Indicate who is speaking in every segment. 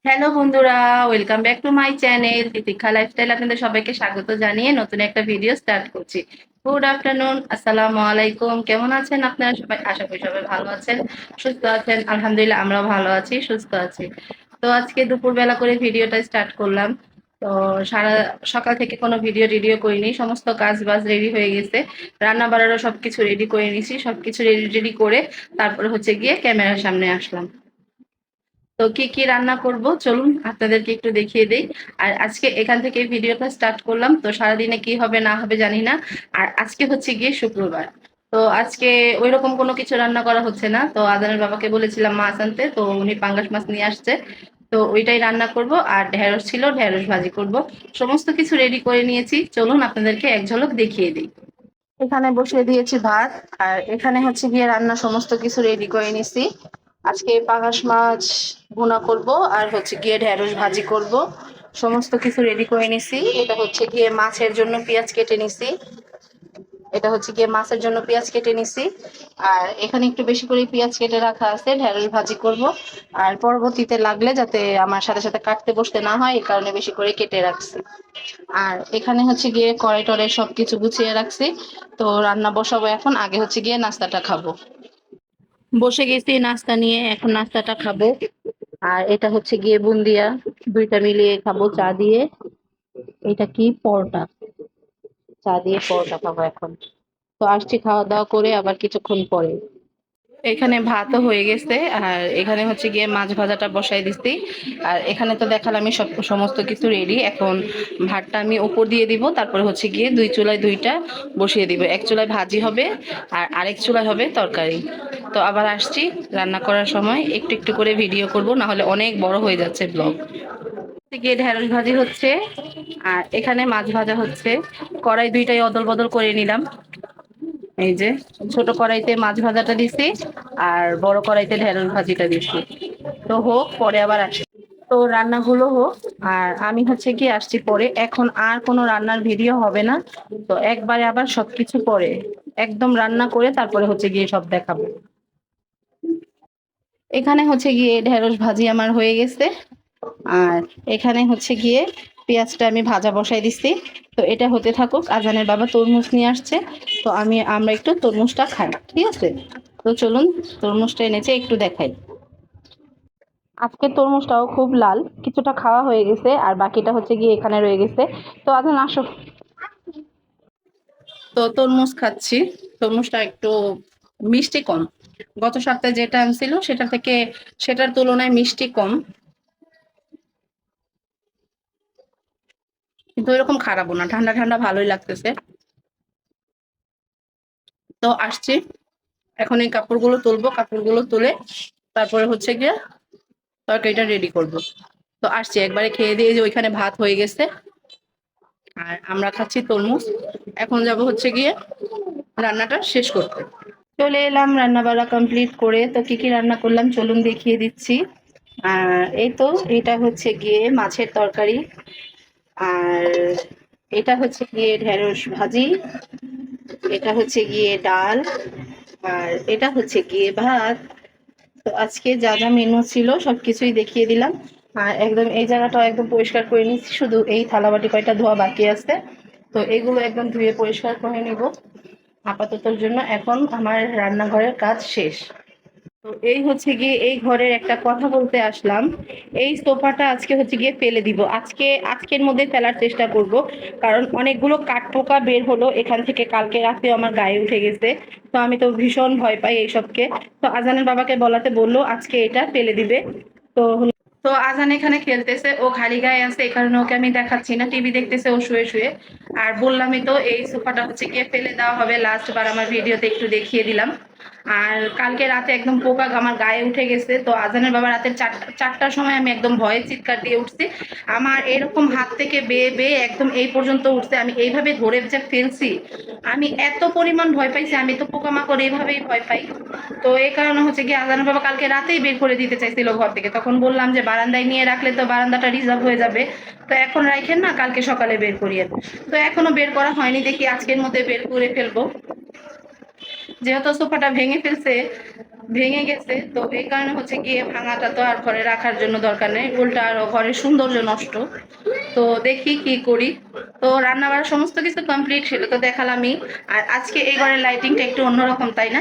Speaker 1: Hello বন্ধুরা, welcome back to my channel Titiksha lifestyle. আপনাদের সবাইকে স্বাগত জানিয়ে নতুন একটা ভিডিও স্টার্ট করছি। গুড আফটারনুন, আসসালামু আলাইকুম। কেমন আছেন আপনারা সবাই? আশা করি সবাই ভালো আছেন, সুস্থ আছেন। আলহামদুলিল্লাহ, আমরাও ভালো আছি, সুস্থ আছি। তো আজকে দুপুরবেলা করে ভিডিওটা স্টার্ট করলাম। তো সারা সকাল থেকে কোনো ভিডিও টিডিও করিনি, সমস্ত কাজ বাজ রেডি হয়ে গেছে। রান্না বাড়ারও সবকিছু রেডি করে নিছি, সবকিছু রেডি রেডি করে তারপরে হচ্ছে গিয়ে ক্যামেরার সামনে আসলাম। তো কি কি রান্না করব চলুন আপনাদেরকে একটু দেখিয়ে দেই। আর আজকে এখান থেকে ভিডিওটা স্টার্ট করলাম। তো সারাদিনে কি হবে না হবে জানি না। আর আজকে হচ্ছে গিয়ে শুক্রবার। তো আজকে ওইরকম কোনো কিছু রান্না করা হচ্ছে না। তো আজানের বাবাকে বলেছিলাম মাছ আনতে, তো উনি পাঙ্গাস মাছ নিয়ে আসছে। তো ওইটাই রান্না করব। আর ঢেঁড়স ছিল, ঢেঁড়স ভাজি করব। সমস্ত কিছু রেডি করে নিয়েছি, চলুন আপনাদেরকে এক ঝলক দেখিয়ে দিই। এখানে বসিয়ে দিয়েছি ভাত। আর এখানে হচ্ছে গিয়ে রান্না সমস্ত কিছু রেডি করে নিছি। আজকে পাঙাশ মাছ ভুনা করব, আর হচ্ছে গিয়ে ঢেঁড়স ভাজি করব। সমস্ত কিছু রেডি করে নিছি। এটা হচ্ছে গিয়ে মাছের জন্য পেঁয়াজ কেটে নিছি। এটা হচ্ছে গিয়ে মাছের জন্য পেঁয়াজ কেটে নিছি। আর এখানে একটু বেশি করে পেঁয়াজ কেটে রাখা আছে, ঢেঁড়স ভাজি করব। আর পরবর্তীতে লাগলে যাতে আমার সাথে সাথে কাটতে বসতে না হয়, এই কারণে বেশি করে কেটে রাখছি। আর এখানে হচ্ছে গিয়ে কড়াই টড়াই সবকিছু গুছিয়ে রাখছি। তো রান্না বসাবো এখন, আগে হচ্ছে গিয়ে নাস্তাটা খাবো। বসে গেছি নাস্তা নিয়ে, এখন নাস্তাটা খাবো। আর এটা হচ্ছে গিয়ে বুন্দিয়া, দুইটা মিলিয়ে খাবো চা দিয়ে। এটা কি পরোটা, চা দিয়ে পরোটা খাবো এখন। তো আসছি খাওয়া দাওয়া করে আবার কিছুক্ষণ পরে। এখানে ভাতও হয়ে গেছে, আর এখানে হচ্ছে গিয়ে মাছ ভাজাটা বসাই দিচ্ছি। আর এখানে তো দেখালামই সব সমস্ত কিছু রেডি। এখন ভাতটা আমি উপর দিয়ে দিব, তারপরে হচ্ছে গিয়ে দুই চুলায় দুইটা বসিয়ে দিব। এক চুলায় ভাজি হবে আর আরেক চুলায় হবে তরকারি। তো আবার আসছি, রান্না করার সময় একটু একটু করে ভিডিও করব, না হলে অনেক বড় হয়ে যাচ্ছে ব্লগ। গিয়ে ঢেঁড়স ভাজি হচ্ছে, আর এখানে মাছ ভাজা হচ্ছে। কড়াই দুইটাই অদল বদল করে নিলাম। এই যে ছোট কড়াইতে মাছ ভাজাটা দিছি, আর বড় কড়াইতে ঢেঁড়স ভাজিটা দিছি। তো হোক, পরে আবার আসি। তো রান্নাগুলো হোক, আর আমি হচ্ছে কি আসছি পরে। এখন আর কোনো রান্নার ভিডিও হবে না। তো একবারে আবার সবকিছু পরে একদম রান্না করে তারপরে হচ্ছে গিয়ে সব দেখাবো। এখানে হচ্ছে গিয়ে ঢেঁড়স ভাজি আমার হয়ে গেছে। আর এখানে হচ্ছে গিয়ে পেঁয়াজটা আমি ভাজা বসাই দিচ্ছি। তো এটা হতে থাকুক। আজানের বাবা তরমুজ নিয়ে আসছে, তো আমরা একটু তরমুজটা খাই, ঠিক আছে? তো চলুন, তরমুজটা এনেছে, একটু দেখাই। আজকে তরমুজটাও খুব লাল, কিছুটা খাওয়া হয়ে গেছে আর বাকিটা হচ্ছে গিয়ে এখানে রয়ে গেছে। তো আজান আসো। তো তরমুজ খাচ্ছি। তরমুজটা একটু মিষ্টি কম। গত সপ্তাহে যেটা আনছিল সেটা থেকে, সেটার তুলনায় মিষ্টি কম, কিন্তু এরকম খারাপও না, ঠান্ডা ঠান্ডা ভালোই লাগতেছে। তো আসছি, এখন এই কাপড়গুলো তুলবো, কাপড়গুলো তুলে তারপরে হচ্ছে গিয়ে তরকারিটা রেডি করব। তো আসছি, একবারে খেয়ে দিয়ে, যে ওইখানে ভাত হয়ে গেছে আর আমরা খাচ্ছি তরমুজ। এখন যাব হচ্ছে গিয়ে রান্নাটা শেষ করতে। চলে এলাম রান্না বাড়া কমপ্লিট করে। তো কি কি রান্না করলাম চলুন দেখিয়ে দিচ্ছি। এই তো, এটা হচ্ছে গিয়ে মাছের তরকারি। আর এটা হচ্ছে গিয়ে ঢেঁড়স ভাজি। এটা হচ্ছে গিয়ে ডাল। আর এটা হচ্ছে গিয়ে ভাত। তো আজকে যা যা মেনু ছিল সবকিছুই দেখিয়ে দিলাম। আর একদম এই জায়গাটা একদম পরিষ্কার করে নিচ্ছি, শুধু এই থালাবাটি কয়টা ধোয়া বাকি আছে। তো এগুলো একদম ধুয়ে পরিষ্কার করে নিব আপাততর জন্য। এখন আমার রান্নাঘরের কাজ শেষ। তো এই হচ্ছে গিয়ে এই ঘরের একটা কথা বলতে আসলাম। এই সোফাটা আজকে হচ্ছে গিয়ে ফেলে দিব, আজকের মধ্যে ফেলার চেষ্টা করব। কারণ অনেকগুলো কাঠপোকা বের হলো এখান থেকে, কালকে রাতে আমার গায়ে উঠে গেছে। তো আমি তো ভীষণ ভয় পাই এইসবকে। তো আজানের বাবাকে বলাতে বললো আজকে এটা ফেলে দিবে। তো তো আজান এখানে খেলতেছে, ও খালি গায়ে আছে, এই কারণে ওকে আমি দেখাচ্ছি না, টিভি দেখতেছে ও শুয়ে শুয়ে। আর বললামই তো, এই সোফাটা হচ্ছে গিয়ে ফেলে দেওয়া হবে। লাস্ট বার আমার ভিডিওতে একটু দেখিয়ে দিলাম। আর কালকে রাতে একদম পোকা আমার গায়ে উঠে গেছে। তো আজানের বাবা রাতের চারটার সময় আমি একদম ভয়ে চিৎকার দিয়ে উঠছি। আমার এরকম হাত থেকে বেয়ে বেয়ে একদম এই পর্যন্ত উঠছে, আমি এইভাবে ধরে যে ফেলছি। আমি এত পরিমাণ ভয় পাইছি, আমি তো পোকামাকড় এইভাবেই ভয় পাই। তো এই কারণে হচ্ছে কি আজানের বাবা কালকে রাতেই বের করে দিতে চাইছিল ঘর থেকে। তখন বললাম যে বারান্দায় নিয়ে রাখলে তো বারান্দাটা রিজার্ভ হয়ে যাবে। তো এখন রাখেন না, কালকে সকালে বের করিয়ে। তো এখনো বের করা হয়নি, দেখি আজকের মধ্যে বের করে ফেলবো। যেহেতু সোফাটা ভেঙে ফেলছে, ভেঙে গেছে, তো এই কারণে হচ্ছে গিয়ে ভাঙাটা তো আর ঘরে রাখার জন্য দরকার নেই, উল্টা আরো ঘরের সৌন্দর্য নষ্ট। তো দেখি কি করি। তো রান্না বাড়া সমস্ত কিছু কমপ্লিট ছিল, তো দেখালামই। আর আজকে এই ঘরের লাইটিংটা একটু অন্যরকম, তাই না?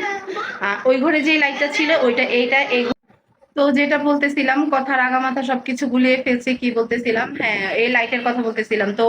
Speaker 1: ওই ঘরে যে লাইটটা ছিল ওইটা, এইটা এই। তো যেটা বলতেছিলাম, কথার আগামাথা সবকিছু গুলিয়ে ফেলছি। কি বলতেছিলাম? হ্যাঁ, এই লাইটের কথা বলতেছিলাম। তো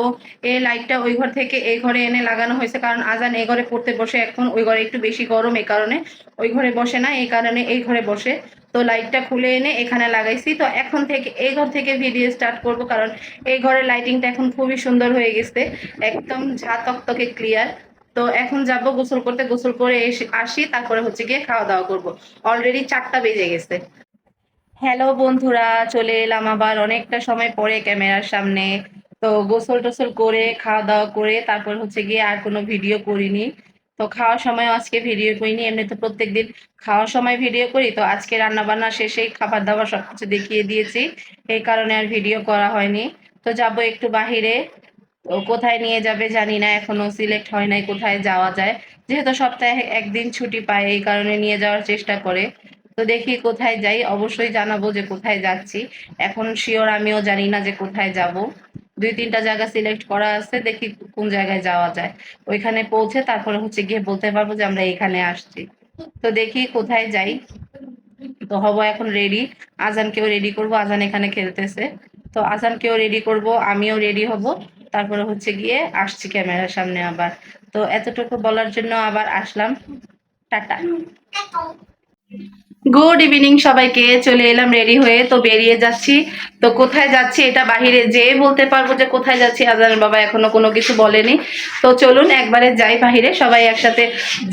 Speaker 1: এই লাইটটা ওই ঘর থেকে এই ঘরে এনে লাগানো হয়েছে, কারণ আজান এই ঘরে পড়তে বসে, এখন ওই ঘরে একটু বেশি গরম, এই কারণে ওই ঘরে বসে না, এই কারণে এই ঘরে বসে। তো লাইটটা খুলে এনে এখানে লাগাইছি। তো এখন থেকে এই ঘর থেকে ভিডিও স্টার্ট করব, কারণ এই ঘরের লাইটিংটা এখন খুবই সুন্দর হয়ে গেছে, একদম ঝা তকতকে ক্লিয়ার। তো এখন যাব গোসল করতে, গোসল করে এসে আসি, তারপরে হচ্ছে গিয়ে খাওয়া দাওয়া করব। অলরেডি 4টা বেজে গেছে। হ্যালো বন্ধুরা, চলে এলাম আবার অনেকটা সময় পরে ক্যামেরার সামনে। তো গোসল টোসল করে খাওয়া দাওয়া করে তারপর হচ্ছে গিয়ে আর কোনো ভিডিও করিনি। তো খাওয়ার সময় আজকে ভিডিও করিনি, এমনি তো প্রত্যেকদিন খাওয়ার সময় ভিডিও করি। তো আজকে রান্না বান্না শেষেই খাবার দাবার সবকিছু দেখিয়ে দিয়েছি, এই কারণে আর ভিডিও করা হয়নি। তো যাব একটু বাহিরে। তো কোথায় নিয়ে যাবে জানি না, এখনো সিলেক্ট হয় নাই কোথায় যাওয়া যায়। যেহেতু সপ্তাহে একদিন ছুটি পায়, এই কারণে নিয়ে যাওয়ার চেষ্টা করে। তো দেখি কোথায় যাই, অবশ্যই জানাবো যে কোথায় যাচ্ছি। এখন শিওর আমিও জানি না যে কোথায় যাব। 2-3টা জায়গা সিলেক্ট করা আছে, দেখি কোন জায়গায় যাওয়া যায়। ওইখানে পৌঁছে তারপরে হচ্ছে গিয়ে বলতে পারবো যে আমরা এখানে আসছি। তো দেখি কোথায় যাই। তো হব এখন রেডি। আজানকেও রেডি করব, আজান এখানে খেলতেছে। তো আজানকেও রেডি করব, আমিও রেডি হব। তারপরে হচ্ছে গিয়ে আসছি ক্যামেরার সামনে আবার। তো এতটুকু বলার জন্য আবার আসলাম। টাটা। গুড ইভিনিং সবাইকে, চলে এলাম রেডি হয়ে, তো বেরিয়ে যাচ্ছি। তো কোথায় যাচ্ছি এটা বাহিরে যেয়ে বলতে পারবো যে কোথায় যাচ্ছি, আজানের বাবা এখনো কোনো কিছু বলেনি। তো চলুন একবারে যাই বাহিরে, সবাই একসাথে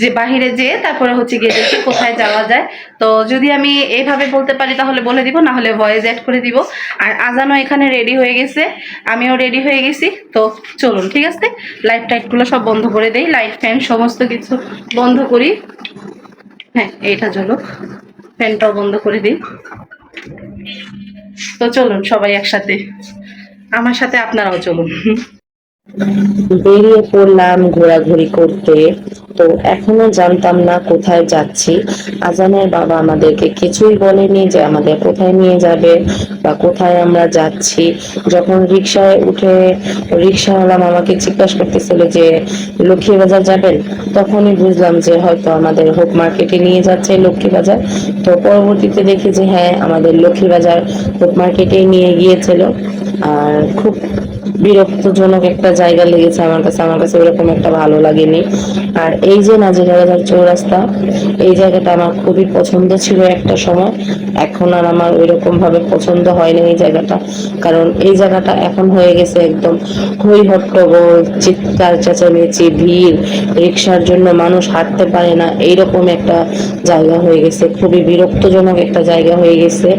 Speaker 1: যে বাহিরে যেয়ে তারপরে হচ্ছে গিয়ে দেখি কোথায় যাওয়া যায়। তো যদি আমি এইভাবে বলতে পারি তাহলে বলে দিব, না হলে ভয়েস অ্যাড করে দিব। আর আজানও এখানে রেডি হয়ে গেছে, আমিও রেডি হয়ে গেছি। তো চলুন, ঠিক আছে। লাইট টাইটগুলো সব বন্ধ করে দেই, লাইট ফ্যান সমস্ত কিছু বন্ধ করি। হ্যাঁ, এইটা চলো, ফ্যানটাও বন্ধ করে দিই। তো চলুন সবাই একসাথে, আমার সাথে আপনারাও চলুন।
Speaker 2: বেরিয়ে পড়লাম ঘোরাঘুরি করতে। তো এখনো জানতাম না কোথায় যাচ্ছি। আজানের বাবা আমাদেরকে কিছুই বলেনি যে আমাদের কোথায় নিয়ে যাবে বা কোথায় আমরা যাচ্ছি। যখন রিক্সায় উঠে রিক্সাওয়ালা আমাকে জিজ্ঞাসা করতেছিল যে লক্ষ্মীবাজার যাবেন, তখনই বুঝলাম যে হয়তো আমাদের হোপ মার্কেটে নিয়ে যাচ্ছে লক্ষ্মীবাজার। তো পরবর্তীতে দেখি যে হ্যাঁ, আমাদের লক্ষ্মীবাজার হোপ মার্কেটেই নিয়ে গিয়েছিল। আর খুব বিরক্তজনক একটা জায়গা লেগেছে আমার কাছে, আমার কাছে এরকম একটা ভালো লাগেনি। আর এই যে নাজিরাবাজার চৌরাস্তা, এই জায়গাটা আমার খুবই পছন্দ ছিল একটা সময়। এখন আর আমার ওইরকম ভাবে পছন্দ হয় না এই জায়গাটা, কারণ এই জায়গাটা এখন হয়ে গেছে একদম হই হট্টগোল, চিৎকার চেঁচামেচি, ভিড়, রিক্সার জন্য মানুষ হাঁটতে পারে না, এইরকম একটা জায়গা হয়ে গেছে। খুবই বিরক্তজনক একটা জায়গা হয়ে গেছে।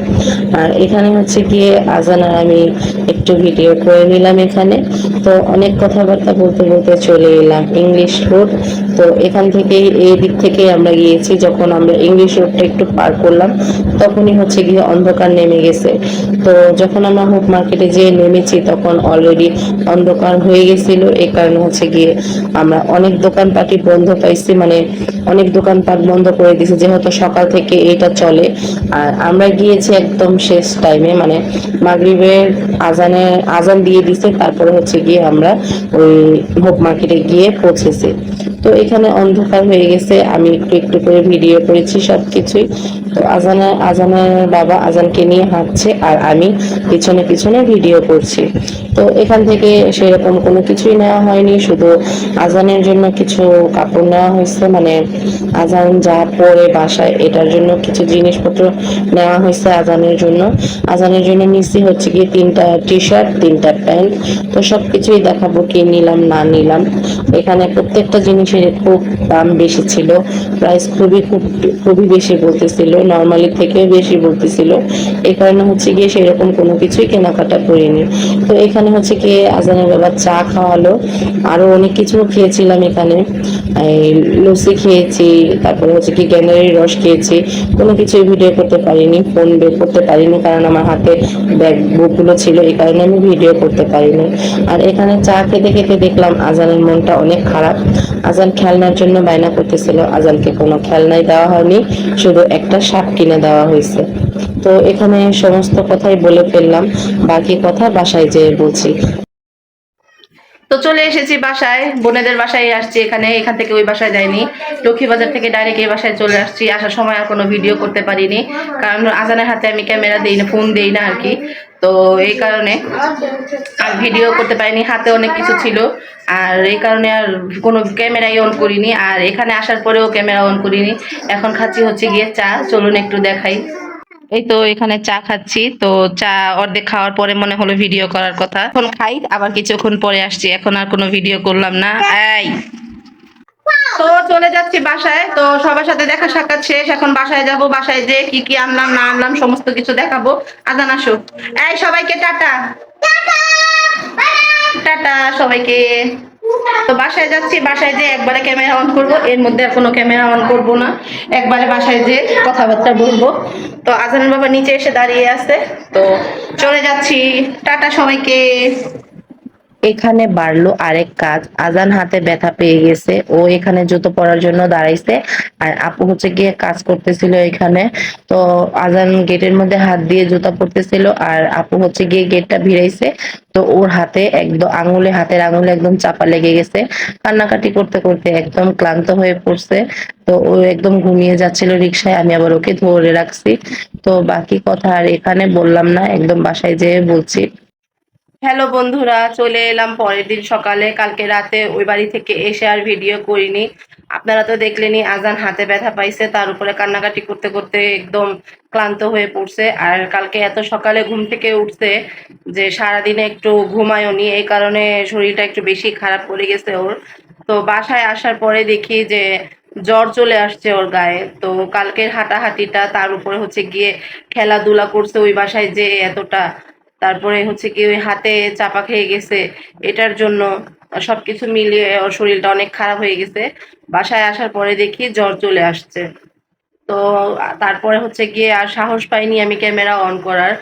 Speaker 2: আর এখানে হচ্ছে গিয়ে আজান আর আমি একটু ভিডিও করে নিলাম এখানে। তো অনেক কথাবার্তা বলতে বলতে চলে এলাম ইংলিশ রোড। তো এখান থেকেই, এই দিক থেকেই আমরা গিয়েছি। যখন আমরা ইংলিশ রোডটা একটু পার করলাম, তখনই হচ্ছে গিয়ে অন্ধকার নেমে গেছে। তো যখন আমরা হোপ মার্কেটে যেয়ে নেমেছি, তখন অলরেডি অন্ধকার হয়ে গেছিল। এই কারণে হচ্ছে গিয়ে আমরা অনেক দোকানপাটই বন্ধ পাইছি, মানে অনেক দোকানপাট বন্ধ করে দিয়েছে, যেহেতু সকাল থেকে এটা চলে। আর আমরা গিয়েছি একদম শেষ টাইমে, মানে মাগরিবের আজান দিয়ে দিছে, তারপরে হচ্ছে গিয়ে আমরা ওই হোপ মার্কেটে গিয়ে পৌঁছেছি। তো এখানে অন্ধকার হয়ে গেছে, আমি একটু একটু করে ভিডিও করেছি সবকিছুই। তো আজানের বাবা আজানকে নিয়ে হাঁটছে, আর আমি পিছনে পিছনে ভিডিও করছি। তো এখান থেকে সেরকম কোনো কিছুই নেওয়া হয়নি, শুধু আজানের জন্য কিছু কাপড় নেওয়া হয়েছে, মানে আজান যা পরে বাসায় এটার জন্য কিছু জিনিসপত্র নেওয়া হয়েছে আজানের জন্য। আজানের জন্য নিচ্ছি হচ্ছে গিয়ে 3টা টি শার্ট, 3টা প্যান্ট। তো সবকিছুই দেখাবো কি নিলাম না নিলাম। এখানে প্রত্যেকটা জিনিসের খুব দাম বেশি ছিল, প্রাইস খুবই বেশি বলতেছিল, নর্মালি থেকেও বেশি বলতেছিল। এই কারণে হচ্ছে গিয়ে সেরকম কোনো কিছুই কেনাকাটা করিনি। তো এখানে হচ্ছে গিয়ে আজানের বাবা চা খাওয়ালো, আরো অনেক কিছু খেয়েছিলাম এখানে। এই লস্যি খেয়েছি, তারপরে হচ্ছে কি গ্যান্ডারির রস খেয়েছি। কোনো কিছুই ভিডিও করতে পারিনি, ফোন বের করতে পারিনি, কারণ আমার হাতে ব্যাগ বুকগুলো ছিল, এই কারণে আমি ভিডিও করতে পারিনি। আর এখানে চা খেতে খেতে দেখলাম আজানের মনটা অনেক খারাপ। আজান খেলনার জন্য বায়না করতেছিল, আজানকে কোনো খেলনাই দেওয়া হয়নি, শুধু একটা শার্ট কিনে দেওয়া হয়েছে। তো এখানে সমস্ত কথাই বলে ফেললাম, বাকি কথা বাসায় যেয়ে বলছি।
Speaker 1: তো চলে এসেছি বাসায়, বোনেদের বাসায় আসছি। এখান থেকে ওই বাসায় যাইনি, লক্ষ্মীবাজার থেকে ডাইরেক্ট এই বাসায় চলে আসছি। আসার সময় আর কোনো ভিডিও করতে পারিনি, কারণ আজানের হাতে আমি ক্যামেরা দিই না, ফোন দিই না আর কি। তো এই কারণে আর ভিডিও করতে পারিনি, হাতে অনেক কিছু ছিল। আর এই কারণে আর কোনো ক্যামেরাই অন করিনি, আর এখানে আসার পরেও ক্যামেরা অন করিনি। এখন খাচ্ছি হচ্ছে গিয়ে চা, চলুন একটু দেখাই। এই তো এখানে চা খাচ্ছি। তো চা অর্ধেক খাওয়ার পরে মনে হলো ভিডিও করার কথা, এখন খাই, আবার কিছুক্ষণ পরে আসছি। এখন আর কোনো ভিডিও করলাম না। এই তো চলে যাচ্ছি বাসায়। তো সবার সাথে দেখা সাক্ষাৎ শেষ, এখন বাসায় যাব। বাসায় যে কি কি আনলাম না আনলাম সমস্ত কিছু দেখাবো। আজান আসো। এই সবাইকে টাটা, টাটা সবাইকে। তো বাসায় যাচ্ছি, বাসায় যে একবারে ক্যামেরা অন করব, এর মধ্যে আর কোনো ক্যামেরা অন করব না। একবারে বাসায় যে কথাবার্তা বলবো। তো আজানের বাবা নিচে এসে দাঁড়িয়ে আছে, তো চলে যাচ্ছি। টাটা সবাইকে।
Speaker 2: এখানে বাড়লো আরেক কাজ, আজান হাতে ব্যথা পেয়ে গেছে, ও এখানে জুতো পরার জন্য দাঁড়াইছে, আর আপু হচ্ছে গিয়ে কাজ করতেছিল এখানে। তো আজান গেটের মধ্যে হাত দিয়ে জুতা পরতেছিল, আর আপু হচ্ছে গিয়ে গেটটা ভিড়াইছে। তো ওর হাতে একদম হাতের আঙুলে একদম চাপা লেগে গেছে, কান্নাকাটি করতে করতে একদম ক্লান্ত হয়ে পড়ছে। তো ও একদম ঘুমিয়ে যাচ্ছিল রিক্সায়, আমি আবার ওকে ধরে রাখছি। তো বাকি কথা আর এখানে বললাম না, একদম বাসায় যেয়ে বলছি।
Speaker 1: হ্যালো বন্ধুরা, চলে এলাম পরের দিন সকালে। কালকে রাতে ওই বাড়ি থেকে এসে আর ভিডিও করিনি। আপনারা তো দেখলেনই, আজান হাতে ব্যথা পাইছে, তার উপরে কান্নাকাটি করতে করতে একদম ক্লান্ত হয়ে পড়ছে। আর কালকে এত সকালে ঘুম থেকে উঠছে যে সারাদিনে একটু ঘুমায়নি, এই কারণে শরীরটা একটু বেশি খারাপ করে গেছে ওর। তো বাসায় আসার পরে দেখি যে জ্বর চলে আসছে ওর গায়ে। তো কালকের হাঁটাহাঁটিটা, তার উপরে হচ্ছে গিয়ে খেলাধুলা করছে ওই বাসায় যে এতটা, তারপরে হচ্ছে কি ওই হাতে চাপা খেয়ে গেছে, এটার জন্য সবকিছু মিলিয়ে ওর শরীরটা অনেক খারাপ হয়ে গেছে। বাসায় আসার পরে দেখি জ্বর চলে আসছে। তো তারপরে হচ্ছে গিয়ে আর সাহস পাইনি আমি ক্যামেরা অন করার।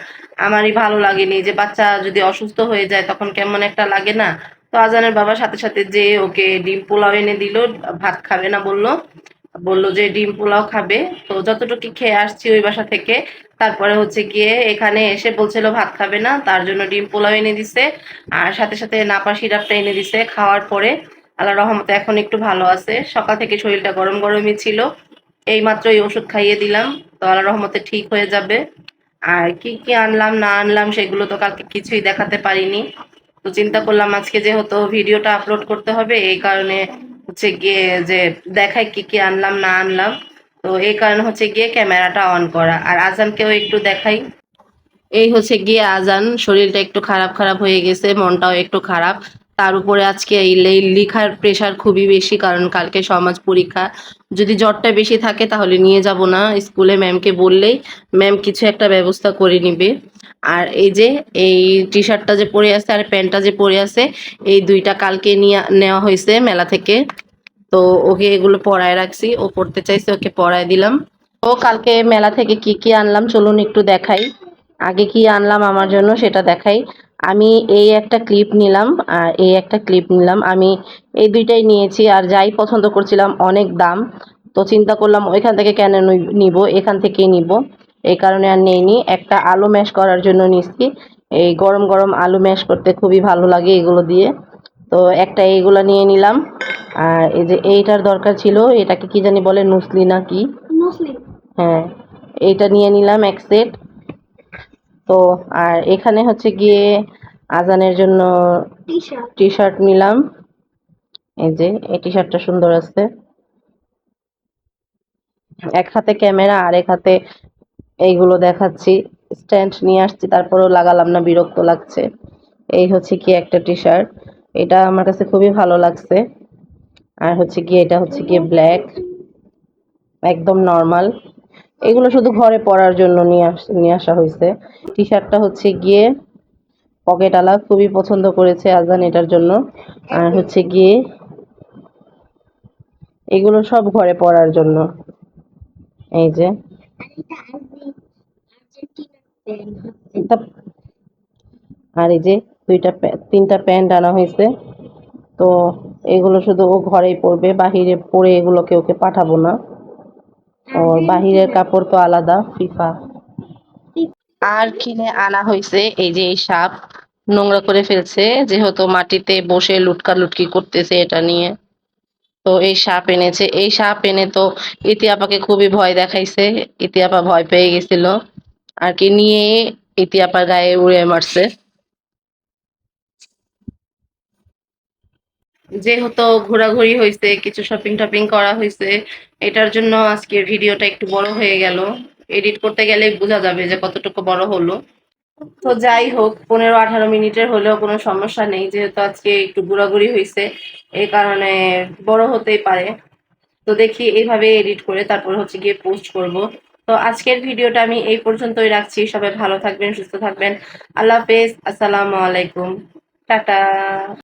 Speaker 1: আমারই ভালো লাগেনি যে বাচ্চা যদি অসুস্থ হয়ে যায় তখন কেমন একটা লাগে না। তো আজানের বাবার সাথে সাথে যে ওকে ডিম পোলাও এনে দিল, ভাত খাবে না বললো, বললো যে ডিম পোলাও খাবে। তো যতটুকু খেয়ে আসছি ওই বাসা থেকে, তারপরে হচ্ছে গিয়ে এখানে এসে বলছিল ভাত খাবে না, তার জন্য ডিম পোলাও এনে দিছে, আর সাথে সাথে নাপা সিরাপটা এনে দিছে। খাওয়ার পরে আল্লাহ রহমতে এখন একটু ভালো আছে। সকাল থেকে শরীরটা গরম গরমই ছিল, এই মাত্রই ওষুধ খাইয়ে দিলাম। তো আল্লাহ রহমতে ঠিক হয়ে যাবে। আর কি কি আনলাম না আনলাম সেগুলো তো কালকে কিছুই দেখাতে পারিনি। তো চিন্তা করলাম আজকে যেহেতু ভিডিওটা আপলোড করতে হবে, এই কারণে হচ্ছে গিয়ে যে দেখাই কি কি আনলাম না আনলাম। তো এই কারণে হচ্ছে গিয়ে ক্যামেরাটা অন করা, আর আজানকেও একটু দেখাই। এই হচ্ছে গিয়ে আজান, শরীরটা একটু খারাপ খারাপ হয়ে গেছে, মনটাও একটু খারাপ। তার উপরে আজকে এই লেখার প্রেশার খুবই বেশি, কারণ কালকে সমাজ পরীক্ষা। যদি জ্বরটা বেশি থাকে তাহলে নিয়ে যাব না স্কুলে, ম্যামকে বললেই ম্যাম কিছু একটা ব্যবস্থা করে নিবে। আর এই যে এই টি শার্টটা যে পরে আছে আর প্যান্টটা যে পরে আছে, এই দুইটা কালকে নিয়ে নেওয়া হয়েছে মেলা থেকে। তো ওকে এগুলো পরায় রাখছি, ও পড়তে চাইছে, ওকে পরায় দিলাম। ও কালকে মেলা থেকে কি কি আনলাম চলুন একটু দেখাই। আগে কি আনলাম আমার জন্য সেটা দেখাই। আমি এই একটা ক্লিপ নিলাম আর এই একটা ক্লিপ নিলাম, আমি এই দুইটাই নিয়েছি। আর যাই পছন্দ করছিলাম অনেক দাম, তো চিন্তা করলাম ওইখান থেকে কেন নিব, এখান থেকেই নিব। এই কারণে আর নেইনি। একটা আলু ম্যাশ করার জন্য নিচ্ছি, এই গরম গরম আলু ম্যাশ করতে খুবই ভালো লাগে এগুলো দিয়ে। তো একটা এইগুলা নিয়ে নিলাম। আর এই যে এইটার দরকার ছিল, এটাকে কি জানি বলে, নুসলি না কি, হ্যাঁ, এইটা নিয়ে নিলাম এক সেট। তো আর এখানে হচ্ছে গিয়ে আজানের জন্য টি শার্ট নিলাম। এই যে এই টি শার্টটা সুন্দর আছে, এক হাতে ক্যামেরা আর এক হাতে এইগুলো দেখাচ্ছি। স্ট্যান্ড নিয়ে আসছি, তারপরেও লাগালাম না, বিরক্ত লাগছে। এই হচ্ছে কি একটা টি শার্ট, এটা আমার কাছে খুবই ভালো লাগছে। আর হচ্ছে গিয়ে এটা হচ্ছে গিয়ে ব্ল্যাক, একদম নর্মাল। এগুলো শুধু ঘরে পরার জন্য নিয়ে আসা হয়েছে। টি শার্টটা হচ্ছে গিয়ে পকেট আলা, খুবই পছন্দ করেছে আজান এটার জন্য। আর হচ্ছে গিয়ে এগুলো সব ঘরে পরার জন্য। এই যে এটা, আর এই যে তিনটা প্যান্ট আনা হয়েছে। তো এগুলো শুধু ও ঘরেই পরবে, বাহিরে পরে এগুলোকে ওকে পাঠাবো না। ওর বাহিরের কাপড় তো আলাদা ফিফা। আর কিনে আনা হয়েছে এই যে এই সাপ, নোংরা করে ফেলছে যেহেতু মাটিতে বসে লুটকা লুটকি করতেছে এটা নিয়ে। তো এই সাপ এনেছে, এই সাপ এনে তো ইতি আপাকে খুবই ভয় দেখাইছে। ইতি আপা ভয় পেয়ে গেছিল আর কি, নিয়ে ইতি আপার গায়ে উড়ে মারছে। যেহেতু ঘোরাঘুরি হয়েছে, কিছু শপিং টপিং করা হয়েছে, এটার জন্য আজকে ভিডিওটা একটু বড় হয়ে গেল। এডিট করতে গেলে বোঝা যাবে যে কতটুকু বড় হলো। তো যাই হোক, 15-18 মিনিটের হলেও কোনো সমস্যা নেই, যেহেতু আজকে একটু ঘোরাঘুরি হয়েছে এই কারণে বড় হতেই পারে। তো দেখি এইভাবে এডিট করে তারপর হচ্ছে গিয়ে পোস্ট করব। তো আজকের ভিডিওটা আমি এই পর্যন্তই রাখছি। সবাই ভালো থাকবেন, সুস্থ থাকবেন। আল্লাহ হাফেজ, আসসালামু আলাইকুম, টাটা।